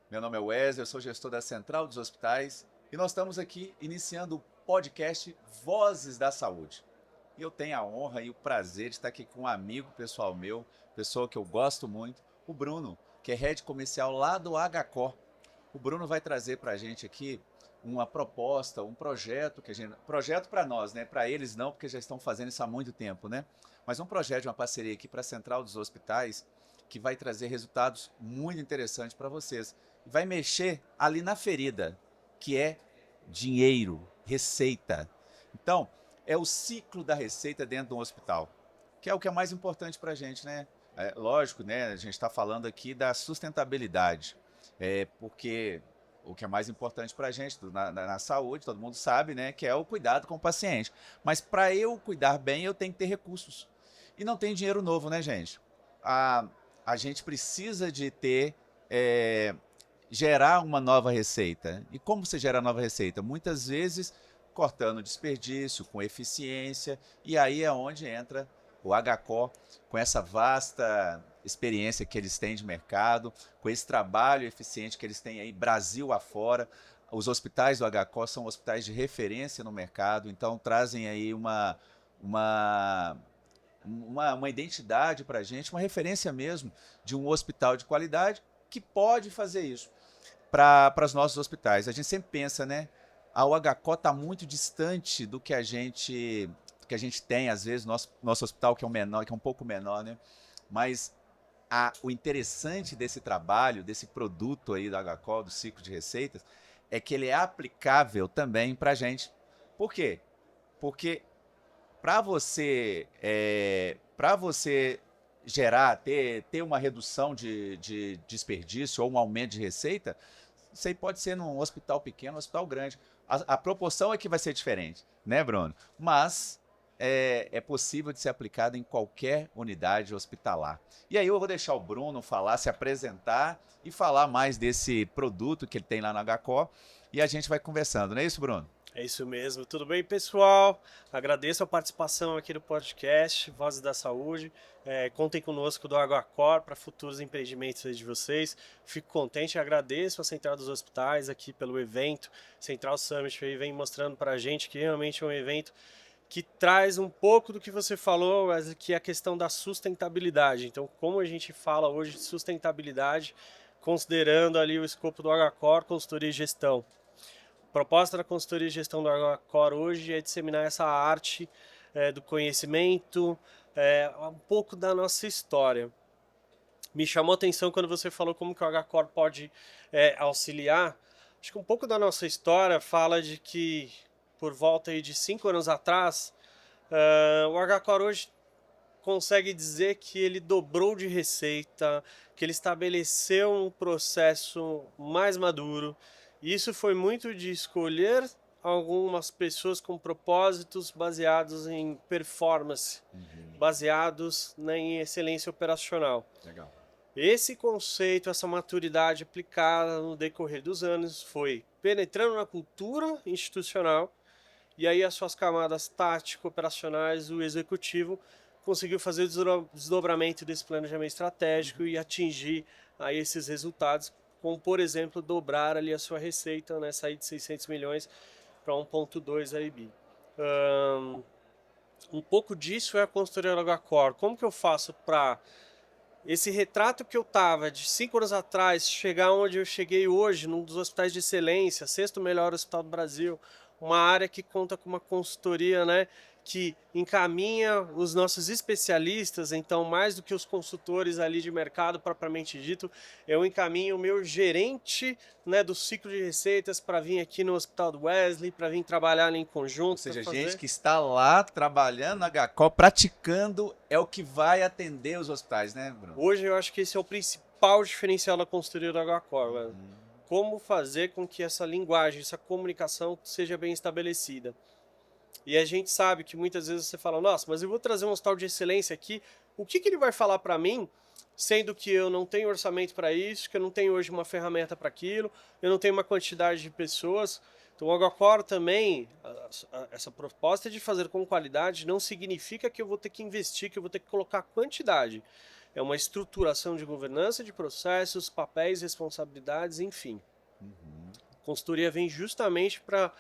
Meu nome é Wesley, eu sou gestor da Central dos Hospitais e nós estamos aqui iniciando o podcast Vozes da Saúde. E eu tenho a honra e o prazer de estar aqui com um amigo pessoal meu, pessoa que eu gosto muito, o Bruno, que é head comercial lá do HCor. O Bruno vai trazer para a gente aqui uma proposta, um projeto que a gente, projeto para nós, né? Para eles não, porque já estão fazendo isso há muito tempo, né? Mas um projeto, uma parceria aqui para a Central dos Hospitais que vai trazer resultados muito interessantes para vocês. E vai mexer ali na ferida, que é dinheiro, receita. Então, é o ciclo da receita dentro de um hospital, que é o que é mais importante para a gente, né? É, lógico, né? A gente está falando aqui da sustentabilidade, porque o que é mais importante para a gente na saúde, todo mundo sabe, né? Que é o cuidado com o paciente. Mas para eu cuidar bem, eu tenho que ter recursos. E não tem dinheiro novo, né, gente? A, a gente precisa de ter, é, gerar uma nova receita. E como você gera a nova receita? Muitas vezes cortando desperdício, com eficiência, e aí é onde entra o HCor, com essa vasta experiência que eles têm de mercado, com esse trabalho eficiente que eles têm aí Brasil afora. Os hospitais do HCor são hospitais de referência no mercado, então trazem aí uma uma identidade para a gente, uma referência mesmo de um hospital de qualidade que pode fazer isso para os nossos hospitais. A gente sempre pensa, né? A UHCO está muito distante do que a gente tem, às vezes, nosso hospital, que é um menor, que é um pouco menor, né? Mas o interessante desse trabalho, desse produto aí da HCO, do ciclo de receitas, é que ele é aplicável também para a gente. Por quê? Porque para você gerar, ter uma redução de desperdício ou um aumento de receita, isso aí pode ser num hospital pequeno, um hospital grande. A proporção é que vai ser diferente, né, Bruno? Mas é possível de ser aplicado em qualquer unidade hospitalar. E aí eu vou deixar o Bruno falar, se apresentar e falar mais desse produto que ele tem lá no HCO e a gente vai conversando, não é isso, Bruno? É isso mesmo. Tudo bem, pessoal? Agradeço a participação aqui no podcast Vozes da Saúde. Contem conosco do Aguacor para futuros empreendimentos aí de vocês. Fico contente e agradeço a Central dos Hospitais aqui pelo evento. Central Summit aí vem mostrando para a gente que realmente é um evento que traz um pouco do que você falou, mas que é a questão da sustentabilidade. Então, como a gente fala hoje de sustentabilidade, considerando ali o escopo do Agacor, consultoria e gestão. A proposta da consultoria e gestão do Agacor hoje é disseminar essa arte do conhecimento, um pouco da nossa história. Me chamou a atenção quando você falou como que o Agacor pode auxiliar. Acho que um pouco da nossa história fala de que por volta aí de 5 anos atrás, o Agacor hoje consegue dizer que ele dobrou de receita, que ele estabeleceu um processo mais maduro. E isso foi muito de escolher algumas pessoas com propósitos baseados em performance, baseados em excelência operacional. Legal. Esse conceito, essa maturidade aplicada no decorrer dos anos foi penetrando na cultura institucional e aí as suas camadas tático-operacionais, o executivo conseguiu fazer o desdobramento desse planejamento estratégico e atingir aí esses resultados, como por exemplo dobrar ali a sua receita, né, sair de 600 milhões para 1,2 aí bi. Um pouco disso é a consultoria Agacor. Como que eu faço para esse retrato que eu tava de 5 anos atrás, chegar onde eu cheguei hoje, num dos hospitais de excelência, sexto melhor hospital do Brasil, uma área que conta com uma consultoria, né, que encaminha os nossos especialistas, então mais do que os consultores ali de mercado propriamente dito, eu encaminho o meu gerente, né, do ciclo de receitas para vir aqui no Hospital do Wesley, para vir trabalhar ali em Ou conjunto, para seja, gente fazer. que está lá trabalhando na HCO, praticando, é o que vai atender os hospitais, né, Bruno? Hoje eu acho que esse é o principal diferencial da consultoria da Agacor, velho. Como fazer com que essa linguagem, essa comunicação seja bem estabelecida. E a gente sabe que muitas vezes você fala, nossa, mas eu vou trazer um hospital de excelência aqui, o que que ele vai falar para mim, sendo que eu não tenho orçamento para isso, que eu não tenho hoje uma ferramenta para aquilo, eu não tenho uma quantidade de pessoas. Então o Agacor também, essa proposta de fazer com qualidade não significa que eu vou ter que investir, que eu vou ter que colocar quantidade. é uma estruturação de governança de processos, papéis, responsabilidades, enfim. Uhum. Consultoria vem justamente para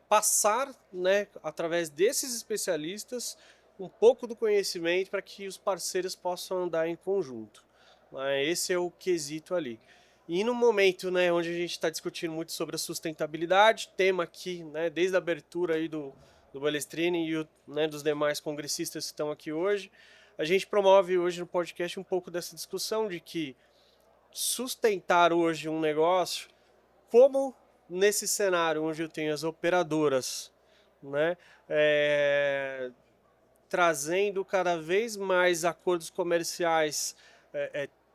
passar, né, através desses especialistas, um pouco do conhecimento para que os parceiros possam andar em conjunto. Esse é o quesito ali. E no momento, né, onde a gente está discutindo muito sobre a sustentabilidade, tema aqui, né, desde a abertura aí do Balestrini e né, dos demais congressistas que estão aqui hoje, a gente promove hoje no podcast um pouco dessa discussão de que sustentar hoje um negócio, como nesse cenário onde eu tenho as operadoras, né, trazendo cada vez mais acordos comerciais,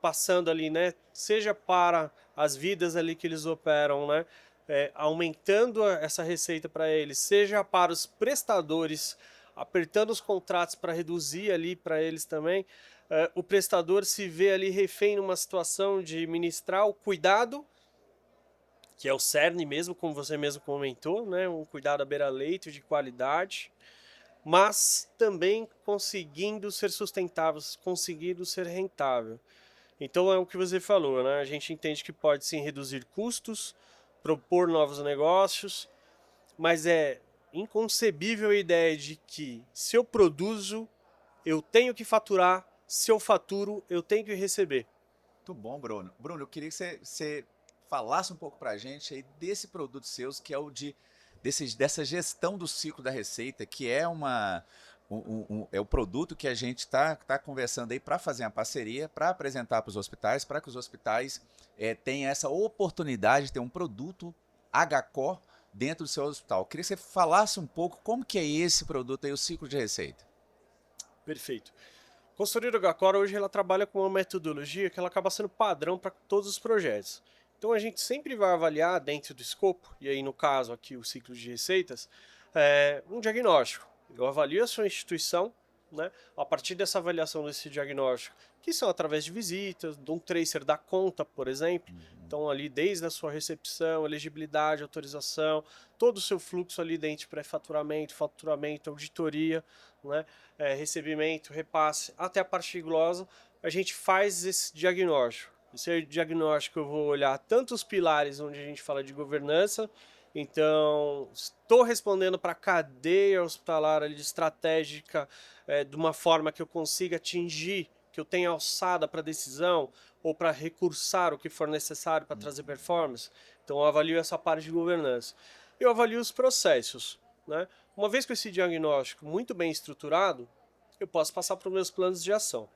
passando ali, né, seja para as vidas ali que eles operam, né, aumentando essa receita para eles, seja para os prestadores, apertando os contratos para reduzir ali para eles também, o prestador se vê ali refém numa situação de ministrar o cuidado, que é o cerne mesmo, como você mesmo comentou, né, um cuidado à beira-leito de qualidade, mas também conseguindo ser sustentável, conseguindo ser rentável. Então é o que você falou, né? A gente entende que pode sim reduzir custos, propor novos negócios, mas é inconcebível a ideia de que se eu produzo, eu tenho que faturar, se eu faturo, eu tenho que receber. Muito bom, Bruno. Bruno, eu queria que você falasse um pouco para a gente aí desse produto seus, que é o dessa gestão do ciclo da receita, que é é o produto que a gente tá conversando aí para fazer uma parceria, para apresentar para os hospitais, para que os hospitais tenham essa oportunidade de ter um produto HCO dentro do seu hospital. Eu queria que você falasse um pouco como que é esse produto aí, o ciclo de receita. Perfeito. A consultoria do Gacora hoje ela trabalha com uma metodologia que ela acaba sendo padrão para todos os projetos. Então a gente sempre vai avaliar dentro do escopo, e aí no caso aqui o ciclo de receitas, um diagnóstico. Eu avalio a sua instituição, né, a partir dessa avaliação desse diagnóstico, que são através de visitas, de um tracer da conta, por exemplo. Então ali desde a sua recepção, elegibilidade, autorização, todo o seu fluxo ali dentro de pré-faturamento, faturamento, auditoria, né, recebimento, repasse, até a parte glosa, a gente faz esse diagnóstico. Esse diagnóstico eu vou olhar tanto os pilares onde a gente fala de governança, então estou respondendo para a cadeia hospitalar ali, estratégica, de uma forma que eu consiga atingir, que eu tenha alçada para decisão ou para recursar o que for necessário para trazer performance. Então eu avalio essa parte de governança. Eu avalio os processos, né? Uma vez com esse diagnóstico muito bem estruturado, eu posso passar para os meus planos de ação.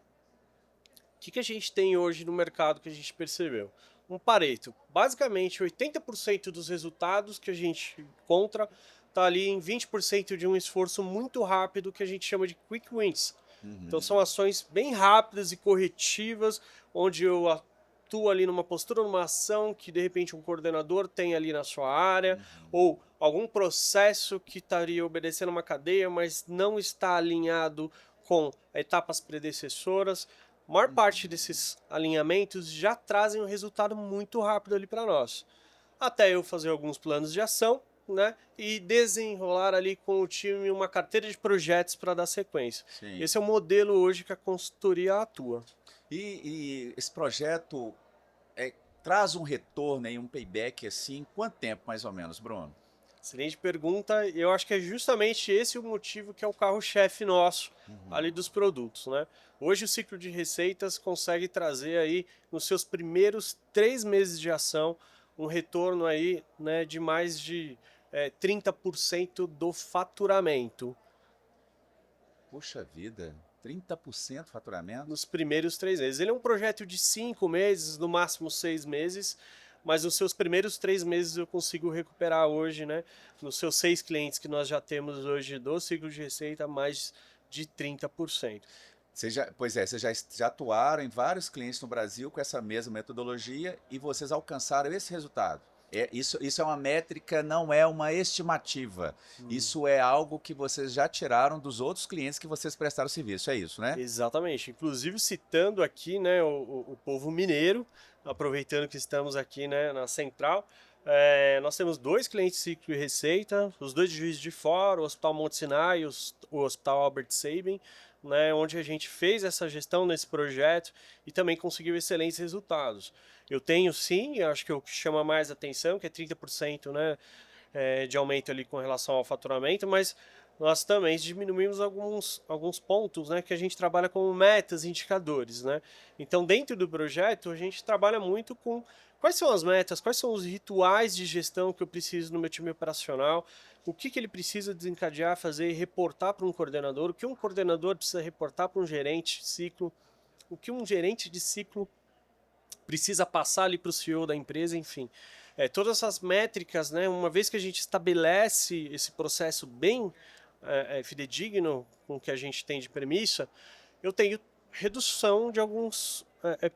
O que a gente tem hoje no mercado que a gente percebeu? Um Pareto. Basicamente, 80% dos resultados que a gente encontra está ali em 20% de um esforço muito rápido que a gente chama de quick wins. Então são ações bem rápidas e corretivas, onde eu atuo ali numa postura, numa ação que de repente um coordenador tem ali na sua área, ou algum processo que estaria obedecendo uma cadeia, mas não está alinhado com etapas predecessoras. A maior parte desses alinhamentos já trazem um resultado muito rápido ali para nós. Até eu fazer alguns planos de ação, né, e desenrolar ali com o time uma carteira de projetos para dar sequência. Sim. Esse é o modelo hoje que a consultoria atua. E esse projeto traz um retorno e um payback assim, em quanto tempo mais ou menos, Bruno? Excelente pergunta. Eu acho que é justamente esse o motivo que é o carro-chefe nosso ali dos produtos, né? Hoje o ciclo de receitas consegue trazer aí nos seus primeiros 3 meses de ação um retorno aí, né, de mais de 30% do faturamento. Puxa vida, 30% faturamento? Nos primeiros 3 meses. Ele é um projeto de 5 meses, no máximo 6 meses, mas nos seus primeiros 3 meses eu consigo recuperar hoje, né? Nos seus 6 clientes que nós já temos hoje do ciclo de receita, mais de 30%. Vocês já atuaram em vários clientes no Brasil com essa mesma metodologia e vocês alcançaram esse resultado. Isso é uma métrica, não é uma estimativa. Isso é algo que vocês já tiraram dos outros clientes que vocês prestaram serviço, é isso, né? Exatamente. Inclusive citando aqui, né, o povo mineiro, aproveitando que estamos aqui, né, na central, nós temos 2 clientes ciclo e receita, os 2 de Juiz de Fora, o Hospital Monte Sinai e o Hospital Albert Sabin, né, onde a gente fez essa gestão nesse projeto e também conseguiu excelentes resultados. Eu tenho sim, acho que o que chama mais atenção, que é 30%, né, de aumento ali com relação ao faturamento, mas nós também diminuímos alguns pontos, né, que a gente trabalha como metas, indicadores, né? Então, dentro do projeto, a gente trabalha muito com quais são as metas, quais são os rituais de gestão que eu preciso no meu time operacional, o que ele precisa desencadear, fazer e reportar para um coordenador, o que um coordenador precisa reportar para um gerente de ciclo, o que um gerente de ciclo precisa passar ali para o CEO da empresa, enfim. Todas essas métricas, né, uma vez que a gente estabelece esse processo bem fidedigno com o que a gente tem de premissa, eu tenho redução de alguns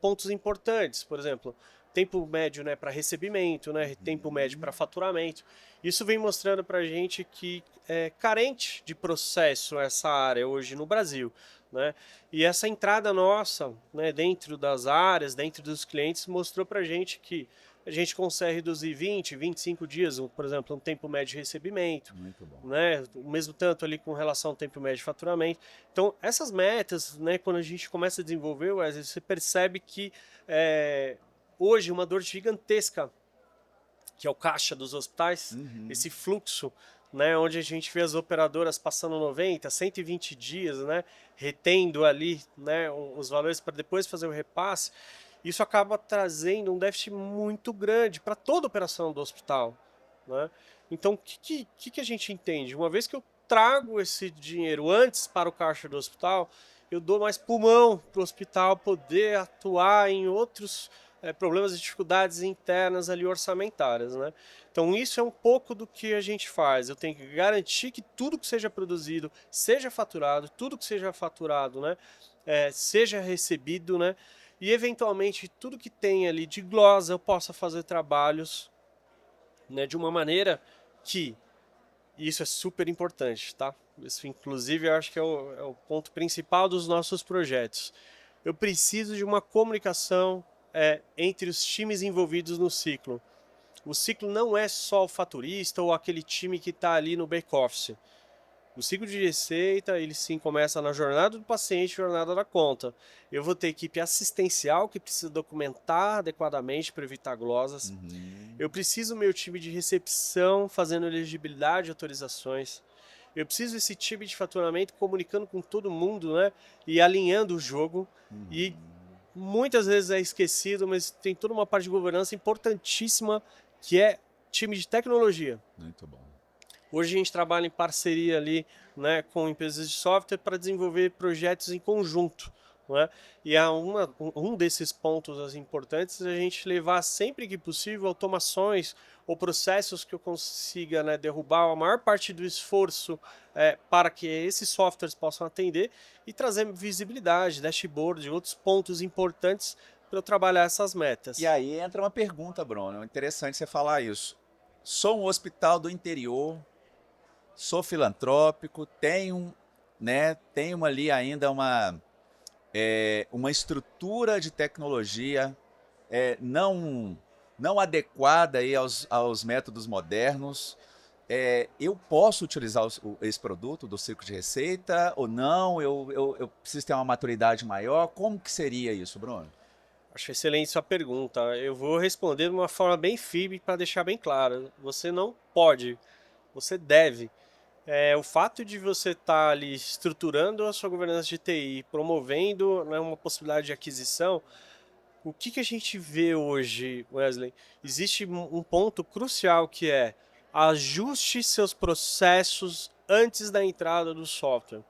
pontos importantes. Por exemplo, tempo médio, né, para recebimento, né, tempo médio para faturamento. Isso vem mostrando para a gente que é carente de processo essa área hoje no Brasil, né? E essa entrada nossa, né, dentro das áreas, dentro dos clientes, mostrou para a gente que a gente consegue reduzir 20, 25 dias, por exemplo, um tempo médio de recebimento. Muito bom. Né? O mesmo tanto ali com relação ao tempo médio de faturamento. Então, essas metas, né, quando a gente começa a desenvolver, Wesley, você percebe que hoje uma dor gigantesca, que é o caixa dos hospitais, esse fluxo, né, onde a gente vê as operadoras passando 90, 120 dias, né, retendo ali, né, os valores para depois fazer o repasse, isso acaba trazendo um déficit muito grande para toda a operação do hospital, né? Então, o que a gente entende? Uma vez que eu trago esse dinheiro antes para o caixa do hospital, eu dou mais pulmão para o hospital poder atuar em outros problemas e dificuldades internas ali orçamentárias, né? Então, isso é um pouco do que a gente faz. Eu tenho que garantir que tudo que seja produzido seja faturado, tudo que seja faturado, né, seja recebido, né? E, eventualmente, tudo que tem ali de glosa eu possa fazer trabalhos, né, de uma maneira que, e isso é super importante, tá? Isso, inclusive, eu acho que é o ponto principal dos nossos projetos. Eu preciso de uma comunicação entre os times envolvidos no ciclo. O ciclo não é só o faturista ou aquele time que está ali no back-office. O ciclo de receita, ele sim começa na jornada do paciente, jornada da conta. Eu vou ter equipe assistencial que precisa documentar adequadamente para evitar glosas. Eu preciso meu time de recepção fazendo elegibilidade e autorizações. Eu preciso esse time de faturamento comunicando com todo mundo, né, e alinhando o jogo. E muitas vezes é esquecido, mas tem toda uma parte de governança importantíssima que é time de tecnologia. Muito bom. Hoje a gente trabalha em parceria ali, né, com empresas de software para desenvolver projetos em conjunto, né? E um desses pontos importantes é a gente levar sempre que possível automações ou processos que eu consiga, né, derrubar a maior parte do esforço para que esses softwares possam atender e trazer visibilidade, dashboard e outros pontos importantes para eu trabalhar essas metas. E aí entra uma pergunta, Bruno. Interessante você falar isso. Sou um hospital do interior, sou filantrópico, tenho ali ainda uma estrutura de tecnologia não adequada aí aos métodos modernos. Eu posso utilizar esse produto do ciclo de receita ou não? Eu preciso ter uma maturidade maior? Como que seria isso, Bruno? Acho excelente sua pergunta. Eu vou responder de uma forma bem firme para deixar bem claro. Você não pode, você deve. O fato de você estar ali estruturando a sua governança de TI, promovendo, né, uma possibilidade de aquisição, o que a gente vê hoje, Wesley? Existe um ponto crucial que é ajuste seus processos antes da entrada do software.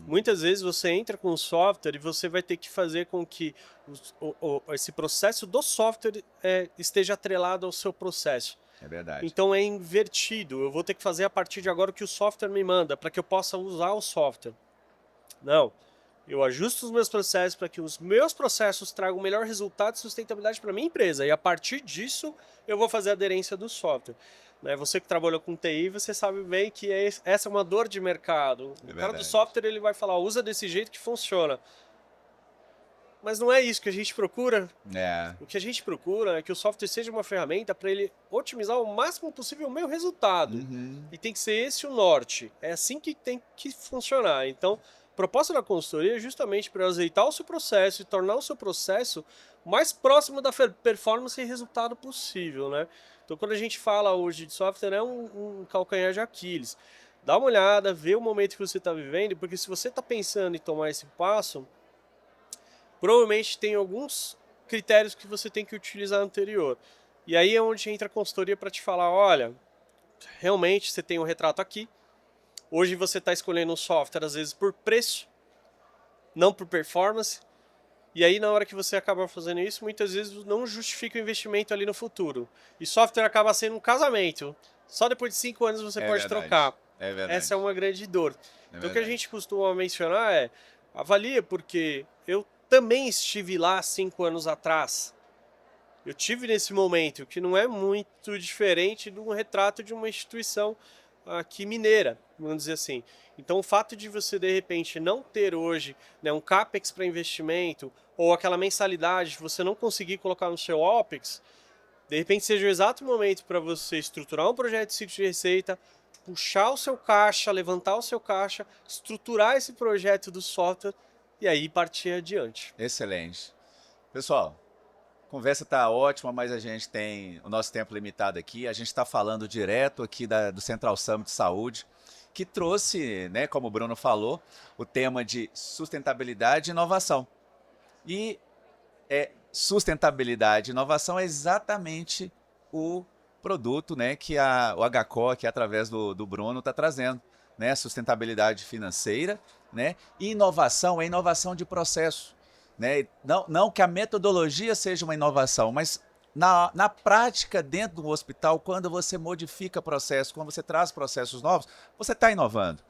Muitas vezes você entra com o software e você vai ter que fazer com que esse processo do software esteja atrelado ao seu processo. É verdade. Então é invertido. Eu vou ter que fazer a partir de agora o que o software me manda para que eu possa usar o software. Não. Eu ajusto os meus processos para que os meus processos tragam o melhor resultado e sustentabilidade para a minha empresa. E a partir disso, eu vou fazer a aderência do software. Você que trabalhou com TI, você sabe bem que essa é uma dor de mercado. O cara do software ele vai falar, usa desse jeito que funciona. Mas não é isso que a gente procura. O que a gente procura é que o software seja uma ferramenta para ele otimizar o máximo possível o meu resultado. E tem que ser esse o norte. É assim que tem que funcionar. Então, proposta da consultoria é justamente para azeitar o seu processo e tornar o seu processo mais próximo da performance e resultado possível, né? Então, quando a gente fala hoje de software, é um calcanhar de Aquiles. Dá uma olhada, vê o momento que você está vivendo, porque se você está pensando em tomar esse passo, provavelmente tem alguns critérios que você tem que utilizar anterior. E aí é onde entra a consultoria para te falar, olha, realmente você tem um retrato aqui, hoje você está escolhendo um software às vezes por preço, não por performance, e aí na hora que você acaba fazendo isso, muitas vezes não justifica o investimento ali no futuro. E software acaba sendo um casamento, só depois de 5 anos você pode verdade. trocar. É verdade. Essa é uma grande dor. Então o que a verdade. gente costuma mencionar é, avalia, porque eu também estive lá 5 anos atrás. Eu tive nesse momento, que não é muito diferente de um retrato de uma instituição aqui mineira, vamos dizer assim. Então o fato de você de repente não ter hoje, né, um CAPEX para investimento, ou aquela mensalidade, você não conseguir colocar no seu OPEX, de repente seja o exato momento para você estruturar um projeto de ciclo de receita, puxar o seu caixa, levantar o seu caixa, estruturar esse projeto do software e aí partir adiante. Excelente. Pessoal, a conversa está ótima, mas a gente tem o nosso tempo limitado aqui. A gente está falando direto aqui do Central Summit de Saúde, que trouxe, né, como o Bruno falou, o tema de sustentabilidade e inovação. E sustentabilidade e inovação é exatamente o produto, né, que o HCO, que através do Bruno, está trazendo. Né, sustentabilidade financeira, né, e inovação é inovação de processo. Né? Não que a metodologia seja uma inovação, mas na prática dentro do hospital, quando você modifica processos, quando você traz processos novos, você está inovando.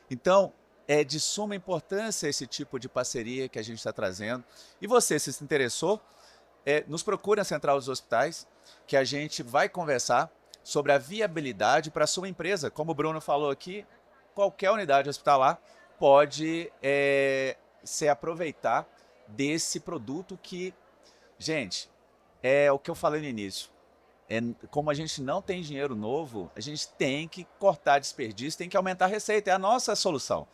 Então, é de suma importância esse tipo de parceria que a gente está trazendo. E você, se interessou, nos procure na Central dos Hospitais, que a gente vai conversar sobre a viabilidade para a sua empresa. Como o Bruno falou aqui, qualquer unidade hospitalar pode se aproveitar desse produto que, gente, é o que eu falei no início. Como a gente não tem dinheiro novo, a gente tem que cortar desperdício, tem que aumentar a receita, é a nossa solução.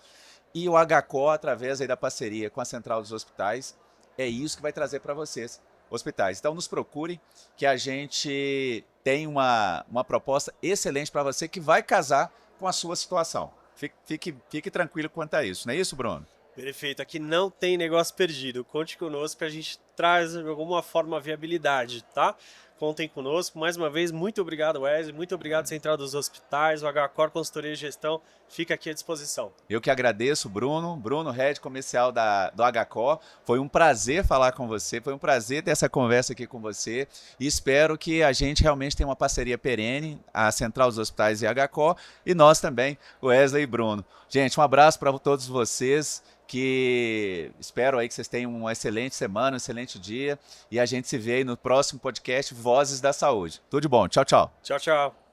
E o HCO, através aí da parceria com a Central dos Hospitais, é isso que vai trazer para vocês, hospitais. Então nos procurem, que a gente tem uma proposta excelente para você, que vai casar com a sua situação. Fique tranquilo quanto a isso, não é isso, Bruno? Perfeito, aqui não tem negócio perdido. Conte conosco que a gente traz de alguma forma a viabilidade, tá? Contem conosco. Mais uma vez, muito obrigado, Wesley. Muito obrigado, Central dos Hospitais, o HCOR Consultoria e Gestão. Fica aqui à disposição. Eu que agradeço, Bruno, Head Comercial do HCOR. Foi um prazer falar com você, foi um prazer ter essa conversa aqui com você. E espero que a gente realmente tenha uma parceria perene, a Central dos Hospitais e a HCOR, e nós também, Wesley e Bruno. Gente, um abraço para todos vocês. Que espero aí que vocês tenham uma excelente semana, um excelente dia, e a gente se vê aí no próximo podcast Vozes da Saúde. Tudo de bom, tchau, tchau. Tchau, tchau.